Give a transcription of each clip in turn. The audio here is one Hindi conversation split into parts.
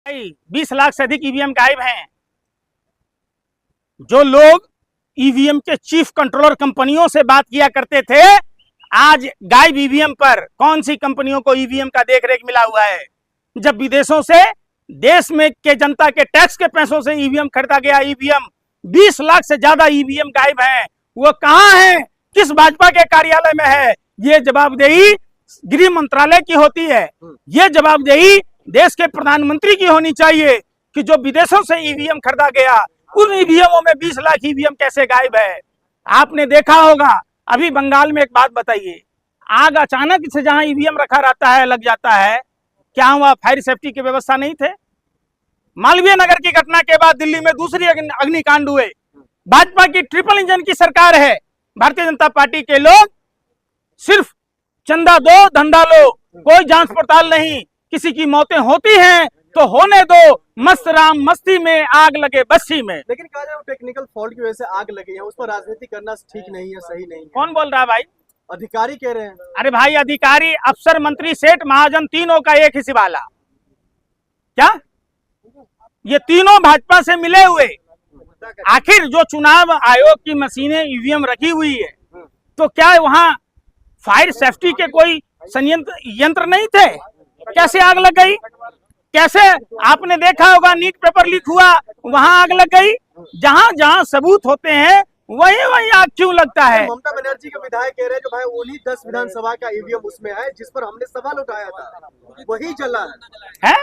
20 लाख से अधिक ईवीएम गायब हैं। जो लोग ईवीएम के चीफ कंट्रोलर कंपनियों से बात किया करते थे, आज गायब ईवीएम पर कौन सी कंपनियों को ईवीएम का देखरेख मिला हुआ है? जब विदेशों से देश में के जनता के टैक्स के पैसों से ईवीएम खरीदा गया, ईवीएम 20 लाख से ज्यादा ईवीएम गायब हैं। वो कहां है? किस भाजपा के कार्यालय में है? ये जवाबदेही गृह मंत्रालय की होती है। ये जवाबदेही देश के प्रधानमंत्री की होनी चाहिए कि जो विदेशों से ईवीएम खरीदा गया, उन ईवीएमों में 20 लाख ईवीएम कैसे गायब है? आपने देखा होगा, अभी बंगाल में एक बात बताइए, आग अचानक से जहां ईवीएम रखा रहता है लग जाता है, क्या हुआ? फायर सेफ्टी की व्यवस्था नहीं थे? मालवीय नगर की घटना के बाद दिल्ली में दूसरी अग्निकांड हुए। भाजपा की ट्रिपल इंजन की सरकार है। भारतीय जनता पार्टी के लोग सिर्फ चंदा दो धंधा लो, कोई जांच पड़ताल नहीं। किसी की मौतें होती हैं तो होने दो, मस्त राम मस्ती में आग लगे बस्ती में। लेकिन कहा जाए टेक्निकल फॉल्ट की वजह से आग लगी है, उस पर राजनीति करना ठीक नहीं है, सही नहीं है। कौन बोल रहा है भाई? अधिकारी कह रहे हैं। अरे भाई, अधिकारी, अफसर, मंत्री, सेठ, महाजन, तीनों का एक ही सिवाला। क्या ये तीनों भाजपा से मिले हुए? आखिर जो चुनाव आयोग की मशीनें ईवीएम रखी हुई है, तो क्या वहां फायर सेफ्टी के कोई यंत्र नहीं थे? कैसे आग लग गई? कैसे? आपने देखा होगा, नीट पेपर लीक हुआ, वहां आग लग गई। जहां जहां सबूत होते हैं वही वही आग क्यों लगता है? ममता बनर्जी के विधायक कह रहे हैं कि भाई उन्हीं 10 विधानसभा का ईवीएम उसमें है जिस पर हमने सवाल उठाया था, वही जला है।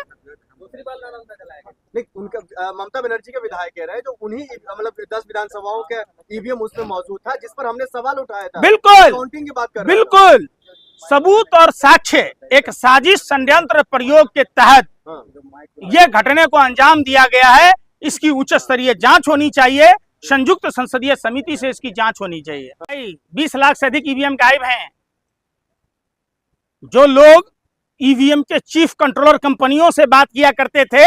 नहीं, उनका ममता बनर्जी के विधायक कह रहे हैं जो उन्हीं मतलब 10 विधानसभाओं के ईवीएम उसमें मौजूद था जिस पर हमने सवाल उठाया था। बिल्कुल काउंटिंग की बात कर रहे हैं। बिल्कुल, सबूत और साक्ष्य एक साजिश षड्यंत्र प्रयोग के तहत ये घटने को अंजाम दिया गया है। इसकी उच्च स्तरीय जांच होनी चाहिए। संयुक्त संसदीय समिति से इसकी जांच होनी चाहिए। 20 लाख से अधिक ईवीएम गायब हैं। जो लोग ईवीएम के चीफ कंट्रोलर कंपनियों से बात किया करते थे,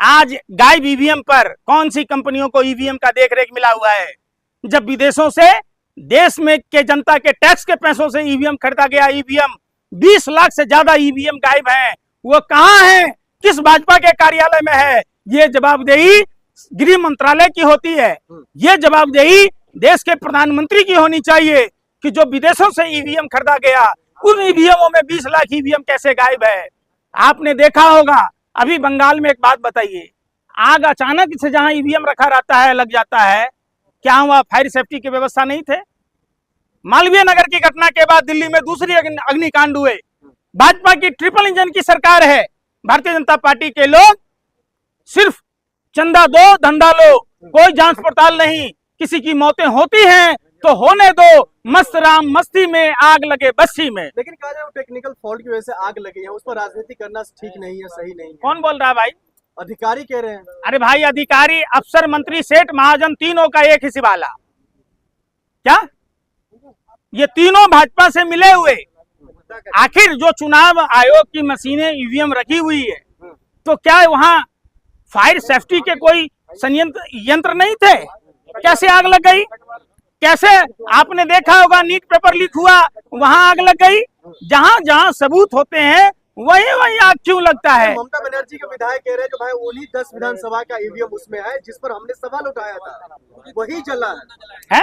आज गायब ईवीएम पर कौन सी कंपनियों को ईवीएम का देखरेख मिला हुआ है? जब विदेशों से देश में के जनता के टैक्स के पैसों से ईवीएम खरीदा गया, ईवीएम 20 लाख से ज्यादा ईवीएम गायब हैं। वो कहां है? किस भाजपा के कार्यालय में है? ये जवाबदेही गृह मंत्रालय की होती है। ये जवाबदेही देश के प्रधानमंत्री की होनी चाहिए कि जो विदेशों से ईवीएम खरीदा गया, उन ईवीएमों में 20 लाख ईवीएम कैसे गायब है? आपने देखा होगा, अभी बंगाल में एक बात बताइए, आग अचानक से जहां ईवीएम रखा रहता है लग जाता है, क्या हुआ? फायर सेफ्टी की व्यवस्था नहीं थे? मालवीय नगर की घटना के बाद दिल्ली में दूसरी अग्निकांड हुए। भाजपा की ट्रिपल इंजन की सरकार है। भारतीय जनता पार्टी के लोग सिर्फ चंदा दो धंधा लो, कोई जांच पड़ताल नहीं। किसी की मौतें होती हैं तो होने दो, मस्त राम मस्ती में आग लगे बस्ती में। लेकिन कहा जाए टेक्निकल फॉल्ट की वजह से आग लगी है, उस पर राजनीति करना ठीक नहीं है, सही नहीं है। कौन बोल रहा है भाई? अधिकारी कह रहे हैं। अरे भाई, अधिकारी, अफसर, मंत्री, सेठ, महाजन, तीनों का एक ही सिवाला। क्या ये तीनों भाजपा से मिले हुए? आखिर जो चुनाव आयोग की मशीनें ईवीएम रखी हुई है, तो क्या वहां फायर सेफ्टी के कोई यंत्र नहीं थे? कैसे आग लग गई? कैसे? आपने देखा होगा, नीट पेपर लीक हुआ, वहां आग लग गई। जहां जहां सबूत होते हैं वही वही आग क्यों लगता है? ममता बनर्जी के विधायक कह रहे हैं कि भाई उन्हीं 10 विधानसभा का ईवीएम उसमें है जिस पर हमने सवाल उठाया था, वही जला है।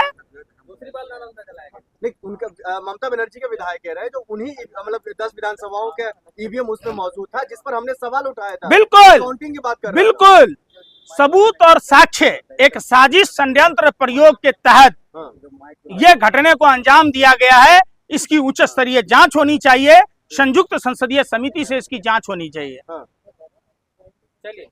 नहीं, उनका ममता बनर्जी के विधायक कह रहे हैं जो उन्हीं मतलब 10 विधानसभाओं के ईवीएम उसमें मौजूद था जिस पर हमने सवाल उठाया था। बिल्कुल काउंटिंग की बात कर रहे हैं। बिल्कुल, सबूत और साक्ष्य एक साजिश षड्यंत्र प्रयोग के तहत ये घटने को अंजाम दिया गया है। इसकी उच्च स्तरीय जांच होनी चाहिए। संयुक्त संसदीय समिति से इसकी जांच होनी चाहिए। चलिए।